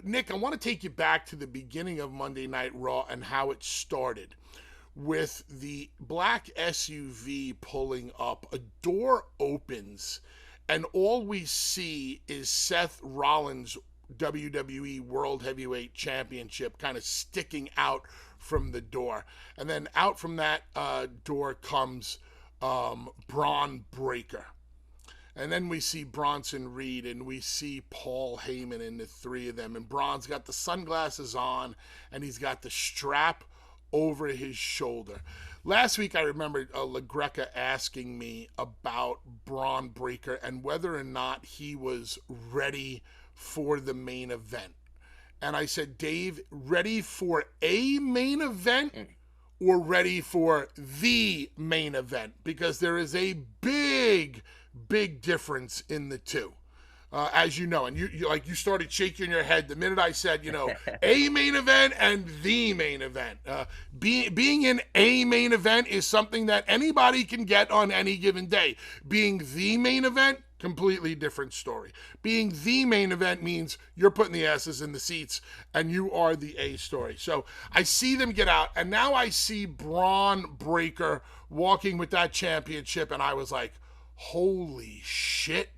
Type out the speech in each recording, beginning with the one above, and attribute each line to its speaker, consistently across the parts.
Speaker 1: Nick, I want to take you back to the beginning of Monday Night Raw and how it started with the black SUV pulling up. A door opens, and all we see is Seth Rollins' WWE World Heavyweight Championship kind of sticking out from the door. And then out from that door comes Bron Breakker. And then we see Bronson Reed and we see Paul Heyman and the three of them. And Bron's got the sunglasses on and he's got the strap over his shoulder. Last week I remember LaGreca asking me about Bron Breakker and whether or not he was ready for the main event. And I said, Dave, ready for a main event or ready for the main event? Because there is a big difference in the two. As you know, and you started shaking your head the minute I said, a main event and the main event. Being in a main event is something that anybody can get on any given day. Being the main event, completely different story. Being the main event means you're putting the asses in the seats and you are the A story. So I see them get out, and now I see Bron Breakker walking with that championship, and I was like, holy shit.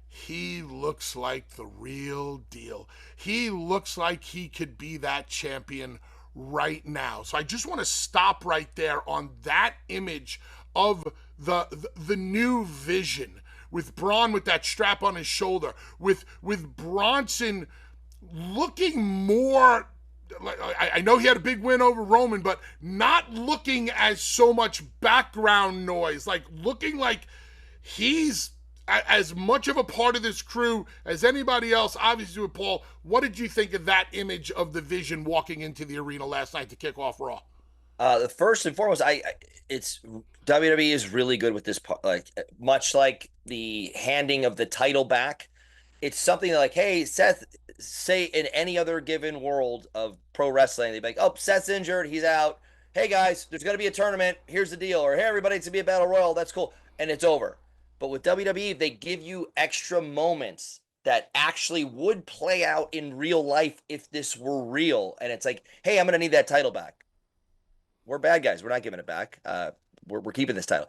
Speaker 1: He looks like the real deal. He looks like he could be that champion right now. So I just want to stop right there on that image of the new vision with Braun with that strap on his shoulder, with Bronson looking more. I know he had a big win over Roman, but not looking as so much background noise, like looking like he's as much of a part of this crew as anybody else, obviously with Paul. What did you think of that image of the Vision walking into the arena last night to kick off Raw?
Speaker 2: The first and foremost, it's WWE is really good with this part, like much like the handing of the title back. It's something like, hey, Seth, say in any other given world of pro wrestling, they'd be like, oh, Seth's injured, he's out. Hey guys, there's gonna be a tournament. Here's the deal. Or hey, everybody, it's gonna be a battle royal. That's cool, and it's over. But with WWE, they give you extra moments that actually would play out in real life if this were real. And it's like, hey, I'm going to need that title back. We're bad guys. We're not giving it back. We're keeping this title.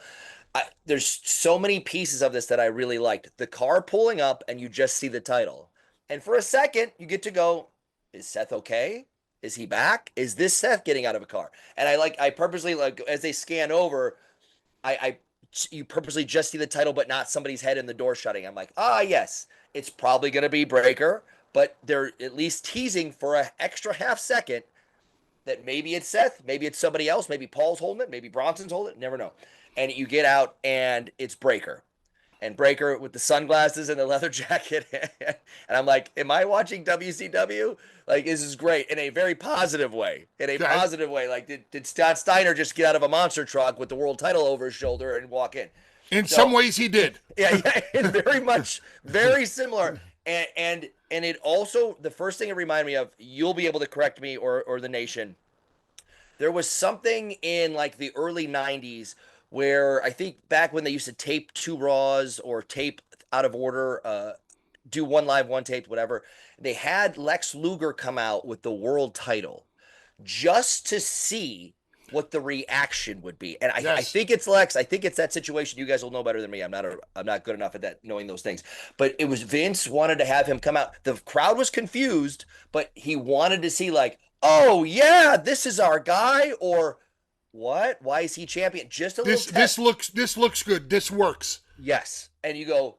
Speaker 2: There's so many pieces of this that I really liked. The car pulling up and you just see the title. And for a second, you get to go, is Seth okay? Is he back? Is this Seth getting out of a car? And I purposely, like, as they scan over, you purposely just see the title, but not somebody's head and the door shutting. I'm like, yes, it's probably going to be Breakker, but they're at least teasing for an extra half second that maybe it's Seth, maybe it's somebody else, maybe Paul's holding it, maybe Bronson's holding it, never know. And you get out and it's Breakker. And Breakker with the sunglasses and the leather jacket. And I'm like, am I watching WCW? Like, this is great in a very positive way. In a positive way. Like, did Scott Steiner just get out of a monster truck with the world title over his shoulder and walk in?
Speaker 1: In some ways, he did.
Speaker 2: Yeah, very much, very similar. And it also, the first thing it reminded me of, you'll be able to correct me or the nation. There was something in like the early 90s where I think back when they used to tape 2 Raws or tape out of order, do 1 live, 1 taped, whatever. They had Lex Luger come out with the world title just to see what the reaction would be. And I think it's Lex. I think it's that situation. You guys will know better than me. I'm not good enough at that, knowing those things. But it was Vince wanted to have him come out. The crowd was confused, but he wanted to see like, oh yeah, this is our guy, or what? Why is he champion? Just a little
Speaker 1: this looks good. This works.
Speaker 2: Yes. And you go,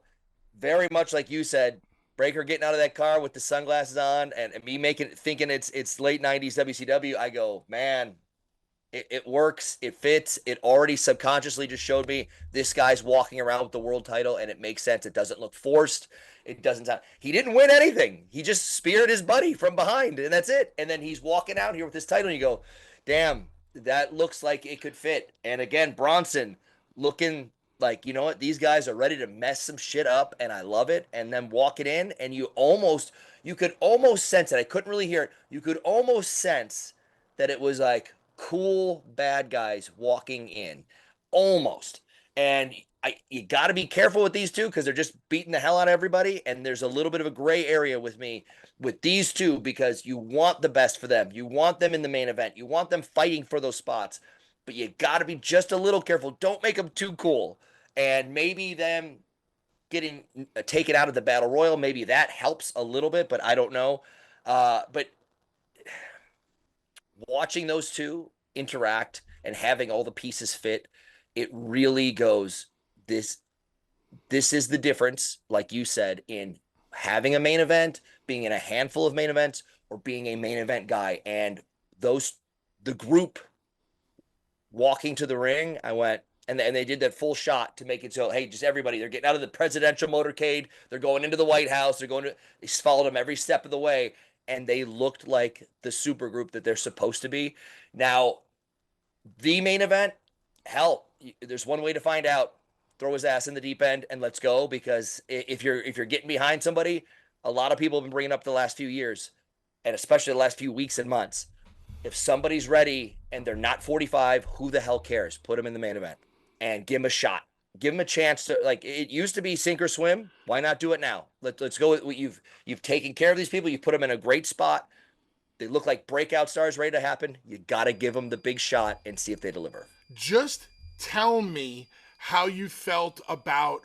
Speaker 2: very much like you said, Breakker getting out of that car with the sunglasses on and me thinking it's late 90s WCW. I go, man, it works. It fits. It already subconsciously just showed me this guy's walking around with the world title, and it makes sense. It doesn't look forced. It doesn't sound. He didn't win anything. He just speared his buddy from behind, and that's it. And then he's walking out here with this title, and you go, damn, that looks like it could fit. And again, Bronson looking like, you know what, these guys are ready to mess some shit up, and I love it. And then walking in, and you could almost sense it. I couldn't really hear it. You could almost sense that it was like cool bad guys walking in, almost. And you got to be careful with these two because they're just beating the hell out of everybody. And there's a little bit of a gray area with me with these two because you want the best for them. You want them in the main event. You want them fighting for those spots. But you got to be just a little careful. Don't make them too cool. And maybe them getting taken out of the battle royal, maybe that helps a little bit, but I don't know. But watching those two interact and having all the pieces fit, it really goes, this is the difference, like you said, in having a main event, being in a handful of main events, or being a main event guy. And the group walking to the ring, I went, and they did that full shot to make it so, hey, just everybody, they're getting out of the presidential motorcade, they're going into the White House, they followed them every step of the way, and they looked like the super group that they're supposed to be. Now, the main event, hell, there's one way to find out. Throw his ass in the deep end and let's go. Because if you're getting behind somebody, a lot of people have been bringing up the last few years, and especially the last few weeks and months. If somebody's ready and they're not 45, who the hell cares? Put them in the main event and give them a shot. Give them a chance to, like, it used to be sink or swim. Why not do it now? Let's go with what you've taken care of these people. You put them in a great spot. They look like breakout stars ready to happen. You got to give them the big shot and see if they deliver.
Speaker 1: Just tell me how you felt about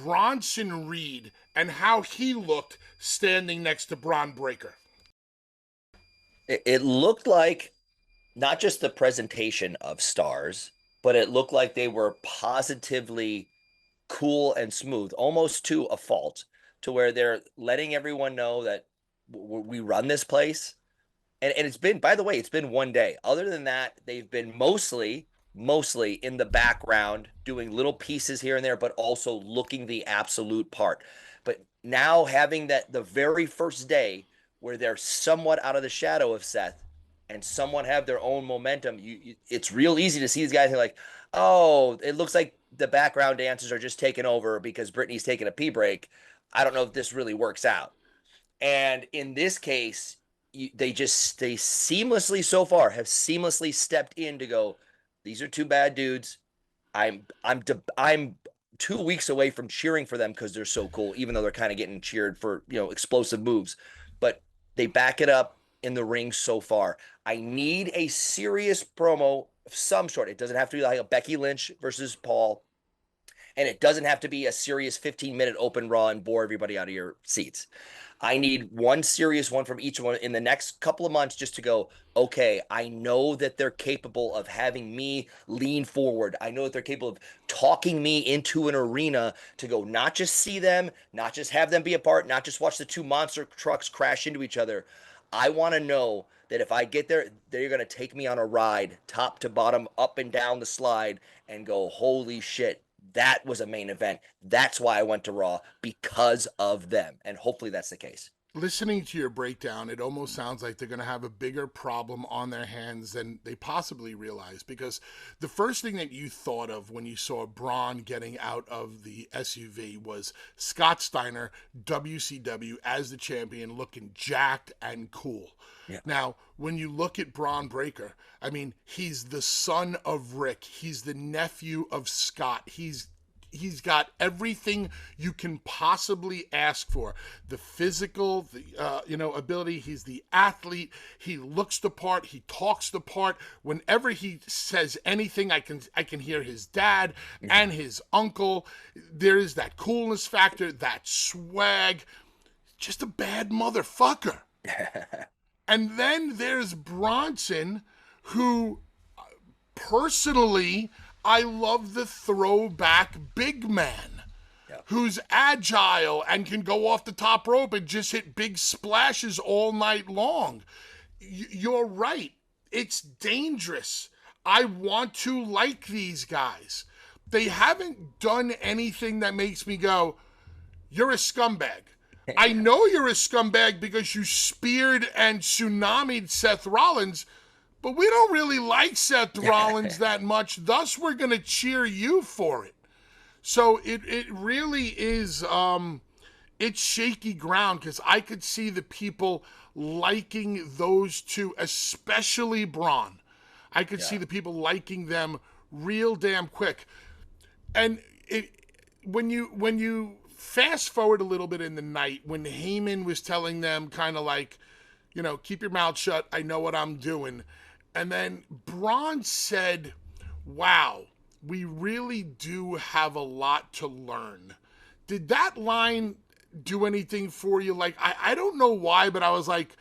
Speaker 1: Bronson Reed and how he looked standing next to Bron Breakker.
Speaker 2: It looked like not just the presentation of stars, but it looked like they were positively cool and smooth, almost to a fault, to where they're letting everyone know that we run this place. And it's been, by the way, it's been one day. Other than that, they've been mostly in the background doing little pieces here and there, but also looking the absolute part. But now having that the very first day where they're somewhat out of the shadow of Seth and somewhat have their own momentum, it's real easy to see these guys like, oh, it looks like the background dancers are just taking over because Brittany's taking a pee break. I don't know if this really works out. And in this case, they seamlessly so far have seamlessly stepped in to go, these are two bad dudes. I'm 2 weeks away from cheering for them because they're so cool, even though they're kind of getting cheered for, explosive moves. But they back it up in the ring so far. I need a serious promo of some sort. It doesn't have to be like a Becky Lynch versus Paul. And it doesn't have to be a serious 15-minute open Raw and bore everybody out of your seats. I need one serious one from each one in the next couple of months just to go, okay, I know that they're capable of having me lean forward. I know that they're capable of talking me into an arena to go not just see them, not just have them be a part, not just watch the two monster trucks crash into each other. I want to know that if I get there, they're going to take me on a ride, top to bottom, up and down the slide, and go, holy shit. That was a main event. That's why I went to Raw, because of them. And hopefully that's the case.
Speaker 1: Listening to your breakdown, it almost sounds like they're going to have a bigger problem on their hands than they possibly realize. Because the first thing that you thought of when you saw Braun getting out of the SUV was Scott Steiner, WCW, as the champion, looking jacked and cool.
Speaker 2: Yeah.
Speaker 1: Now, when you look at Bron Breakker, I mean, he's the son of Rick. He's the nephew of Scott. He's got everything you can possibly ask for. The physical, ability. He's the athlete. He looks the part. He talks the part. Whenever he says anything, I can hear his dad and his uncle. There is that coolness factor, that swag. Just a bad motherfucker. And then there's Bronson, who personally, I love the throwback big man, who's agile and can go off the top rope and just hit big splashes all night long. You're right. It's dangerous. I want to like these guys. They haven't done anything that makes me go, you're a scumbag. I know you're a scumbag because you speared and tsunami'd Seth Rollins, but we don't really like Seth Rollins that much, thus we're going to cheer you for it. So it really is, it's shaky ground, because I could see the people liking those two, especially Braun. I could see the people liking them real damn quick. And it, when you fast forward a little bit in the night, when Heyman was telling them kind of like, keep your mouth shut, I know what I'm doing. And then Braun said, wow, we really do have a lot to learn. Did that line do anything for you? Like, I don't know why, but I was like,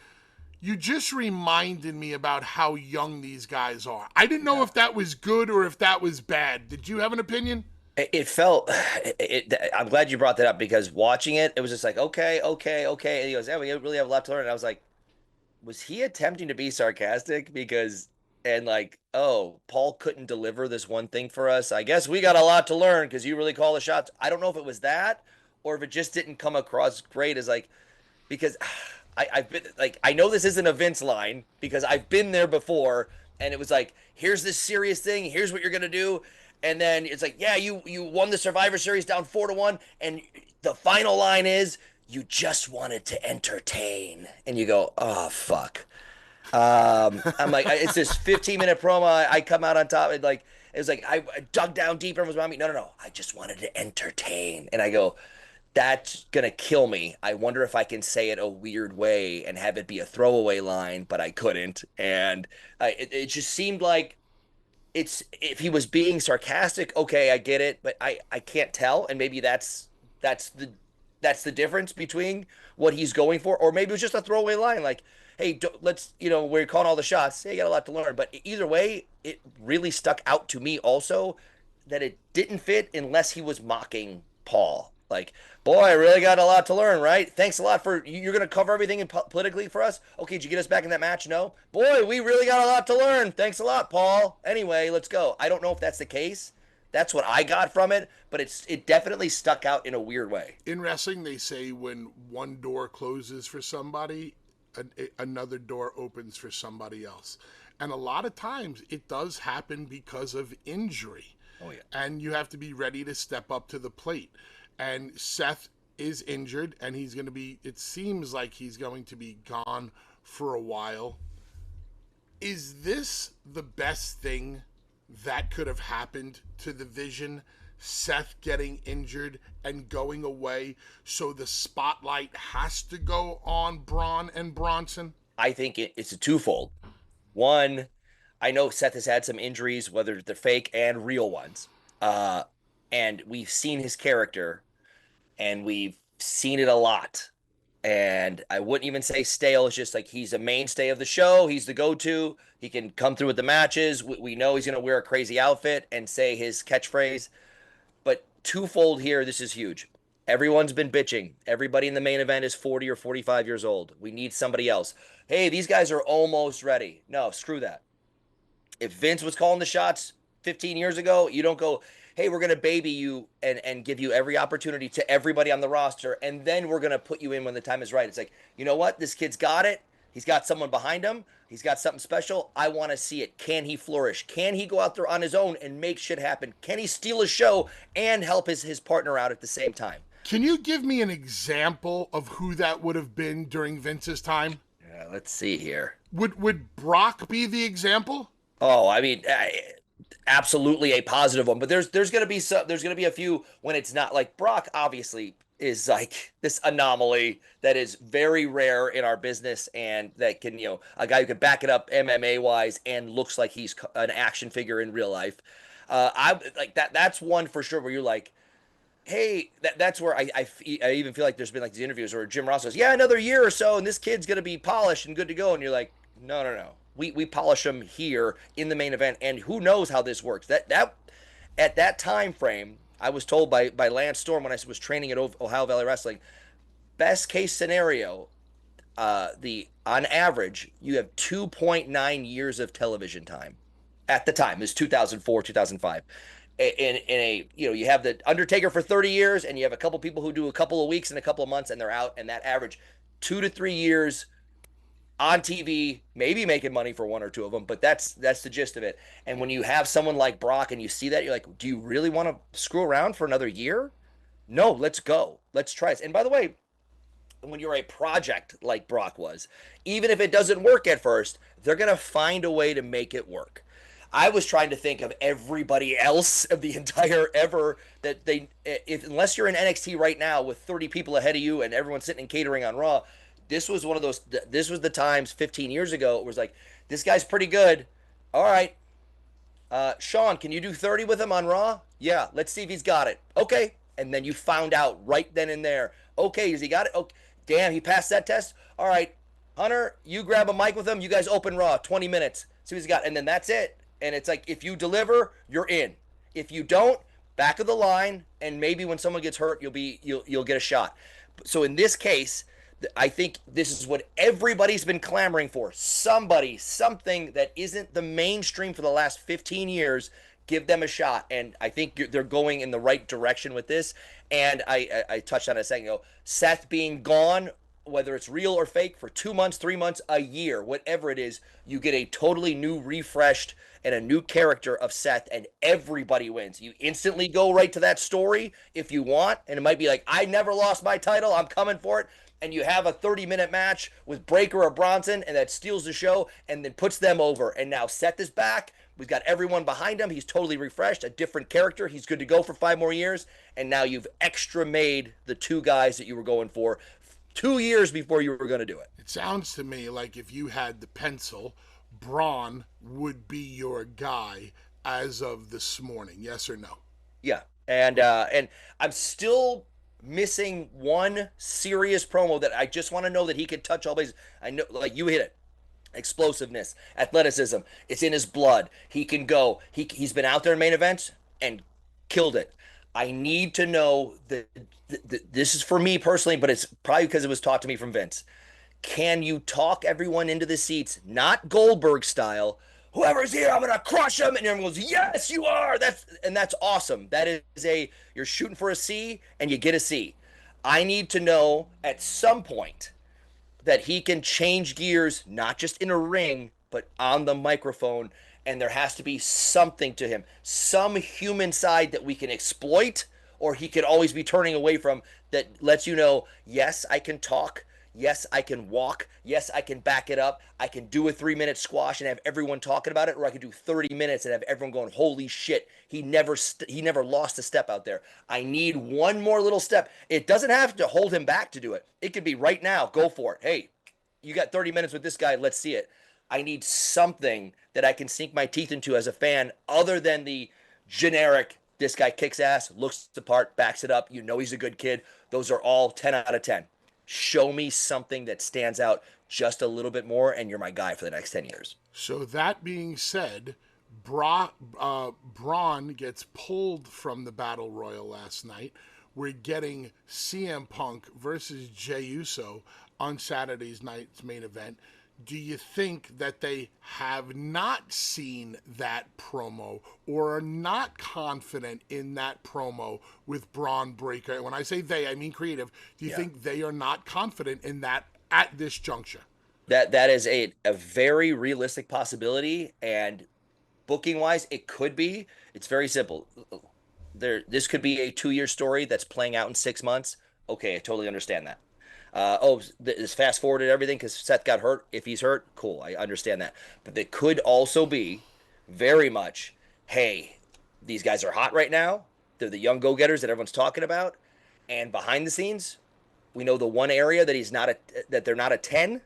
Speaker 1: you just reminded me about how young these guys are. I didn't know if that was good or if that was bad. Did you have an opinion?
Speaker 2: It felt. I'm glad you brought that up because watching it, it was just like, okay, okay, okay. And he goes, yeah, we really have a lot to learn. And I was like, was he attempting to be sarcastic? Because, and like, oh, Paul couldn't deliver this one thing for us. I guess we got a lot to learn because you really call the shots. I don't know if it was that or if it just didn't come across great as like, because I've been like, I know this isn't a Vince line because I've been there before, and it was like, here's this serious thing, here's what you're gonna do, and then it's like, yeah, you won the Survivor Series down 4-1, and the final line is, you just wanted to entertain, and you go, oh fuck. I'm like, it's this 15-minute promo. I come out on top, and like, it was like I dug down deeper and was around me. No, no, no. I just wanted to entertain, and I go, that's gonna kill me. I wonder if I can say it a weird way and have it be a throwaway line, but I couldn't. And it just seemed like it's if he was being sarcastic, okay, I get it, but I can't tell, and maybe that's the that's the difference between what he's going for, or maybe it was just a throwaway line like, hey, let's we're calling all the shots. Hey, you got a lot to learn, but either way, it really stuck out to me also that it didn't fit unless he was mocking Paul. Like, boy, I really got a lot to learn, right? Thanks a lot for you're going to cover everything in politically for us. Okay, did you get us back in that match? No, boy, we really got a lot to learn. Thanks a lot, Paul. Anyway, let's go. I don't know if that's the case. That's what I got from it, but it definitely stuck out in a weird way.
Speaker 1: In wrestling, they say when one door closes for somebody, another door opens for somebody else. And a lot of times it does happen because of injury.
Speaker 2: Oh, yeah.
Speaker 1: And you have to be ready to step up to the plate. And Seth is injured, and he's going to be, it seems like he's going to be gone for a while. Is this the best thing that could have happened to the Vision? Seth getting injured and going away, so the spotlight has to go on Braun and Bronson?
Speaker 2: I think it's a twofold. One, I know Seth has had some injuries, whether they're fake and real ones. And we've seen his character and we've seen it a lot. And I wouldn't even say stale. It's just like he's a mainstay of the show. He's the go-to. He can come through with the matches. We know he's going to wear a crazy outfit and say his catchphrase. But twofold here, this is huge. Everyone's been bitching. Everybody in the main event is 40 or 45 years old. We need somebody else. Hey, these guys are almost ready. No, screw that. If Vince was calling the shots 15 years ago, you don't go, hey, we're going to baby you and give you every opportunity to everybody on the roster, and then we're going to put you in when the time is right. It's like, you know what? This kid's got it. He's got someone behind him. He's got something special. I want to see it. Can he flourish? Can he go out there on his own and make shit happen? Can he steal a show and help his partner out at the same time?
Speaker 1: Can you give me an example of who that would have been during Vince's time?
Speaker 2: Yeah, let's see here.
Speaker 1: Would Brock be the example?
Speaker 2: Oh, I mean, absolutely a positive one, but there's going to be a few when it's not. Like Brock obviously is like this anomaly that is very rare in our business, and that can, a guy who can back it up MMA wise and looks like he's an action figure in real life. I like that. That's one for sure where you're like, hey, that's where I even feel like there's been like these interviews where Jim Ross goes, yeah, another year or so, and this kid's going to be polished and good to go. And you're like, no, no, no. We polish him here in the main event, and who knows how this works. That at that time frame, I was told by Lance Storm when I was training at Ohio Valley Wrestling, best case scenario, on average you have 2.9 years of television time. At the time, it was 2004, 2005. In a you have the Undertaker for 30 years, and you have a couple people who do a couple of weeks and a couple of months, and they're out. And that average 2 to 3 years on TV, maybe making money for one or two of them, but that's the gist of it. And when you have someone like Brock and you see that, you're like, do you really want to screw around for another year? No, let's go. Let's try this. And by the way, when you're a project like Brock was, even if it doesn't work at first, they're going to find a way to make it work. I was trying to think of everybody else of the entire ever that they, if unless you're in NXT right now with 30 people ahead of you and everyone's sitting in catering on Raw, this was one of those. This was the times 15 years ago. It was like, this guy's pretty good. All right, Sean, can you do 30 with him on Raw? Yeah, let's see if he's got it. Okay. And then you found out right then and there. Okay, has he got it? Okay. Damn, he passed that test? All right, Hunter, you grab a mic with him. You guys open Raw, 20 minutes. See what he's got. And then that's it. And it's like, if you deliver, you're in. If you don't, back of the line. And maybe when someone gets hurt, you'll get a shot. So in this case, I think this is what everybody's been clamoring for. Somebody, something that isn't the mainstream for the last 15 years, give them a shot. And I think they're going in the right direction with this. And I touched on it a second ago. Seth being gone, whether it's real or fake, for 2 months, 3 months, a year, whatever it is, you get a totally new, refreshed, and a new character of Seth, and everybody wins. You instantly go right to that story if you want, and it might be like, I never lost my title, I'm coming for it. And you have a 30-minute match with Breakker or Bronson, and that steals the show and then puts them over. And now Seth is back. We've got everyone behind him. He's totally refreshed, a different character. He's good to go for 5 more years. And now you've extra made the 2 guys that you were going for 2 years before you were going to do it.
Speaker 1: It sounds to me like if you had the pencil, Braun would be your guy as of this morning. Yes or no?
Speaker 2: Yeah. And I'm still missing one serious promo that I just want to know that he can touch all bases. I know, like you hit it. Explosiveness, athleticism, it's in his blood. He can go. He's been out there in main events and killed it. I need to know that this is for me personally, but it's probably because it was taught to me from Vince. Can you talk everyone into the seats, not Goldberg style? Whoever's here, I'm gonna crush him, and everyone goes, "Yes, you are." That's awesome. That is you're shooting for a C and you get a C. I need to know at some point that he can change gears, not just in a ring, but on the microphone. And there has to be something to him, some human side that we can exploit, or he could always be turning away from, that lets you know, yes, I can talk. Yes, I can walk. Yes, I can back it up. I can do a 3-minute squash and have everyone talking about it, or I can do 30 minutes and have everyone going, holy shit, he never lost a step out there. I need one more little step. It doesn't have to hold him back to do it. It could be right now. Go for it. Hey, you got 30 minutes with this guy. Let's see it. I need something that I can sink my teeth into as a fan other than the generic, this guy kicks ass, looks the part, backs it up. You know he's a good kid. Those are all 10 out of 10. Show me something that stands out just a little bit more, and you're my guy for the next 10 years.
Speaker 1: So that being said, Braun gets pulled from the Battle Royal last night. We're getting CM Punk versus Jey Uso on Saturday's night's main event. Do you think that they have not seen that promo or are not confident in that promo with Bron Breakker? And when I say they, I mean creative. Do you think they are not confident in that at this juncture?
Speaker 2: That is a very realistic possibility, and booking wise, it could be. It's very simple. This could be a 2-year story that's playing out in 6 months. Okay, I totally understand that. This fast forwarded everything because Seth got hurt. If he's hurt, cool. I understand that. But it could also be very much, hey, these guys are hot right now. They're the young go-getters that everyone's talking about. And behind the scenes, we know the one area that they're not a 10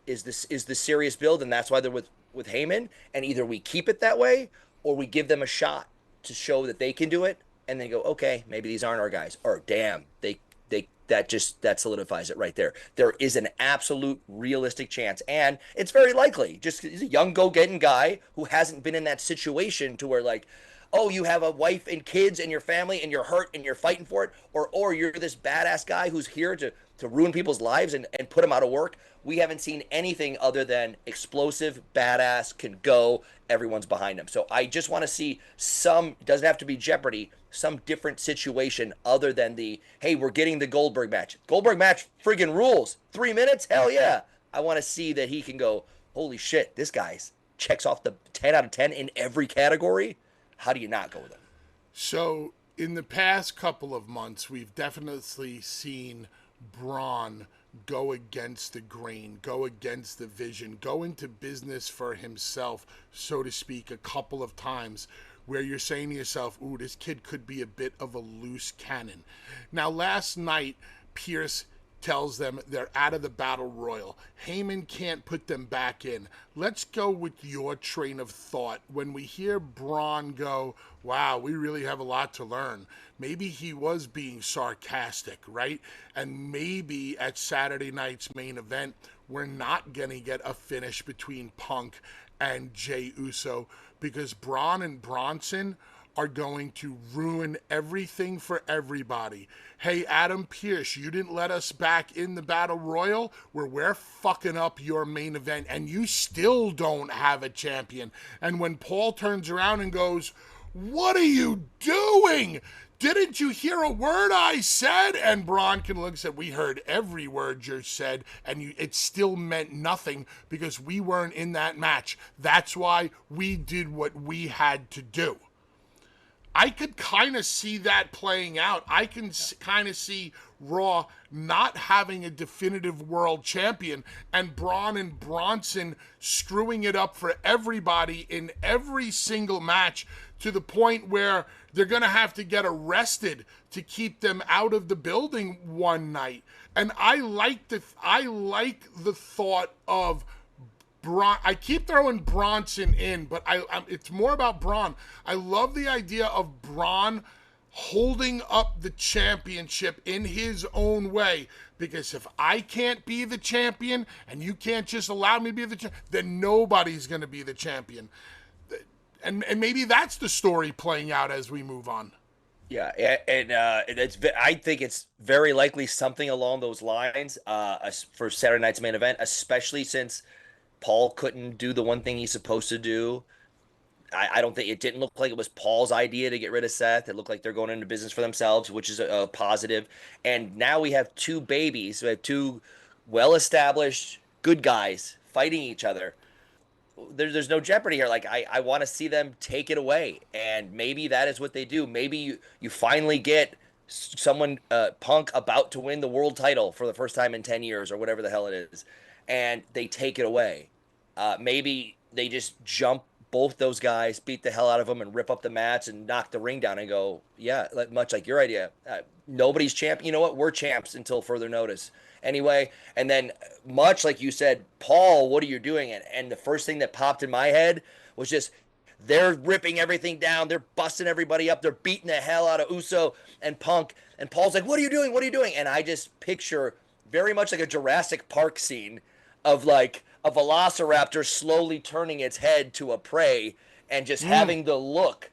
Speaker 2: is the serious build, and that's why they're with Heyman. And either we keep it that way or we give them a shot to show that they can do it, and then go, okay, maybe these aren't our guys. Or damn, that solidifies it right there. There is an absolute realistic chance, and it's very likely. Just he's a young go-getting guy who hasn't been in that situation to where, like, oh, you have a wife and kids and your family and you're hurt and you're fighting for it, or you're this badass guy who's here to ruin people's lives and put them out of work. We haven't seen anything other than explosive, badass, can go, everyone's behind him. So I just want to see it doesn't have to be Jeopardy, some different situation other than hey, we're getting the Goldberg match. Goldberg match friggin' rules. 3 minutes? Hell yeah. I want to see that he can go, holy shit, this guy's checks off the 10 out of 10 in every category. How do you not go with him?
Speaker 1: So in the past couple of months, we've definitely seen Braun go against the grain, go against the vision, go into business for himself, so to speak, a couple of times, where you're saying to yourself, ooh, this kid could be a bit of a loose cannon. Now, last night, Pierce tells them they're out of the battle royal. Heyman can't put them back in. Let's go with your train of thought. When we hear Bron go, wow, we really have a lot to learn. Maybe he was being sarcastic, right? And maybe at Saturday night's main event, we're not going to get a finish between Punk and Jey Uso, because Braun and Bronson are going to ruin everything for everybody. Hey, Adam Pearce, you didn't let us back in the Battle Royal where we're fucking up your main event and you still don't have a champion. And when Paul turns around and goes, what are you doing? Didn't you hear a word I said? And Braun can look and say, we heard every word you said, and it still meant nothing because we weren't in that match. That's why we did what we had to do. I could kind of see that playing out. I can kind of see Raw not having a definitive world champion and Braun and Bronson screwing it up for everybody in every single match, to the point where they're going to have to get arrested to keep them out of the building one night. And I like the thought of I keep throwing Bronson in, but it's more about Braun. I love the idea of Braun holding up the championship in his own way, because if I can't be the champion and you can't just allow me to be the champion, then nobody's going to be the champion. And maybe that's the story playing out as we move on.
Speaker 2: Yeah, and I think it's very likely something along those lines for Saturday night's main event, especially since Paul couldn't do the one thing he's supposed to do. I don't think it didn't look like it was Paul's idea to get rid of Seth. It looked like they're going into business for themselves, which is a positive. And now we have two babies. We have two well-established good guys fighting each other. There's no jeopardy here. Like I want to see them take it away, and maybe that is what they do. Maybe you finally get someone Punk about to win the world title for the first time in 10 years or whatever the hell it is, and they take it away. Maybe they just jump both those guys, beat the hell out of them, and rip up the mats and knock the ring down and go, yeah, much like your idea. Nobody's champ. You know what? We're champs until further notice. Anyway, and then much like you said, Paul, what are you doing? And the first thing that popped in my head was just, they're ripping everything down. They're busting everybody up. They're beating the hell out of Uso and Punk. And Paul's like, what are you doing? What are you doing? And I just picture very much like a Jurassic Park scene of like a velociraptor slowly turning its head to a prey and just having the look.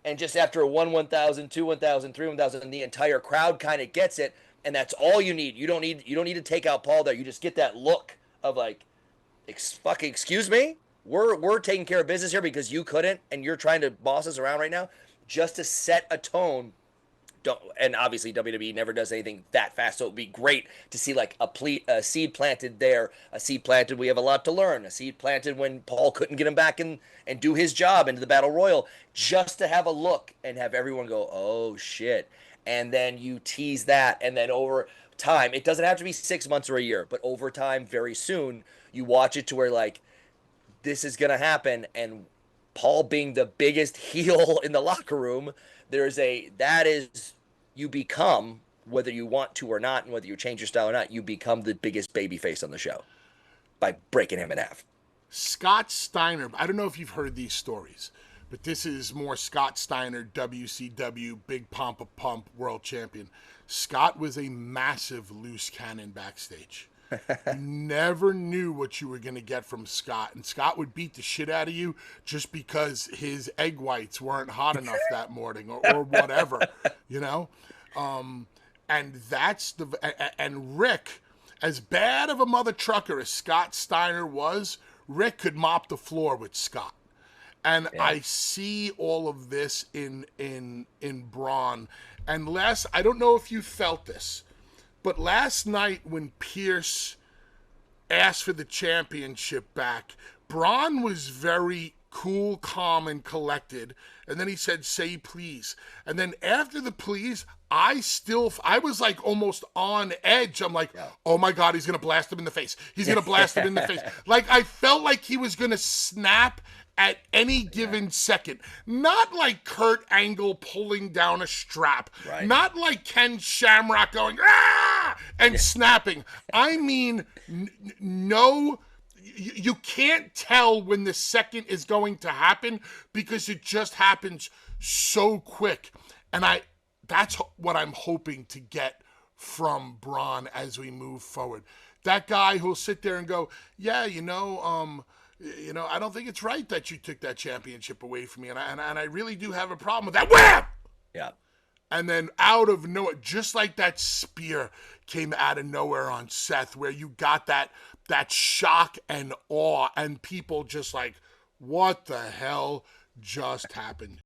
Speaker 2: And just after a 1,000, 2, 1,000, 3, 1,000, the entire crowd kind of gets it. And that's all you need. You don't need to take out Paul there. You just get that look of like, fucking excuse me? We're taking care of business here because you couldn't, and you're trying to boss us around right now, just to set a tone. And obviously WWE never does anything that fast, so it would be great to see like a seed planted there, a seed planted. We have a lot to learn. A seed planted when Paul couldn't get him back and do his job into the Battle Royal, just to have a look and have everyone go, oh shit. And then you tease that, and then over time, it doesn't have to be 6 months or a year, but over time, very soon, you watch it to where like this is gonna happen, and Paul being the biggest heel in the locker room, you become, whether you want to or not, and whether you change your style or not, you become the biggest babyface on the show by breaking him in half.
Speaker 1: Scott Steiner, I don't know if you've heard these stories, but this is more Scott Steiner, WCW, Big Pompa Pump world champion. Scott was a massive loose cannon backstage. You never knew what you were going to get from Scott. And Scott would beat the shit out of you just because his egg whites weren't hot enough that morning or whatever, you know? And Rick, as bad of a mother trucker as Scott Steiner was, Rick could mop the floor with Scott. And yeah. I see all of this in Braun. And Les, I don't know if you felt this, but last night when Pierce asked for the championship back, Braun was very cool, calm, and collected. And then he said, say please. And then after the please, I was like almost on edge. I'm like, oh my God, he's going to blast him in the face. He's going to blast him in the face. Like, I felt like he was going to snap at any given second. Not like Kurt Angle pulling down a strap.
Speaker 2: Right.
Speaker 1: Not like Ken Shamrock going, ah, and snapping. I mean, no, you can't tell when the second is going to happen because it just happens so quick. And that's what I'm hoping to get from Bron as we move forward. That guy who'll sit there and go, yeah, I don't think it's right that you took that championship away from me, and I really do have a problem with that. Wham!
Speaker 2: Yeah.
Speaker 1: And then out of nowhere, just like that spear came out of nowhere on Seth, where you got that shock and awe, and people just like, what the hell just happened?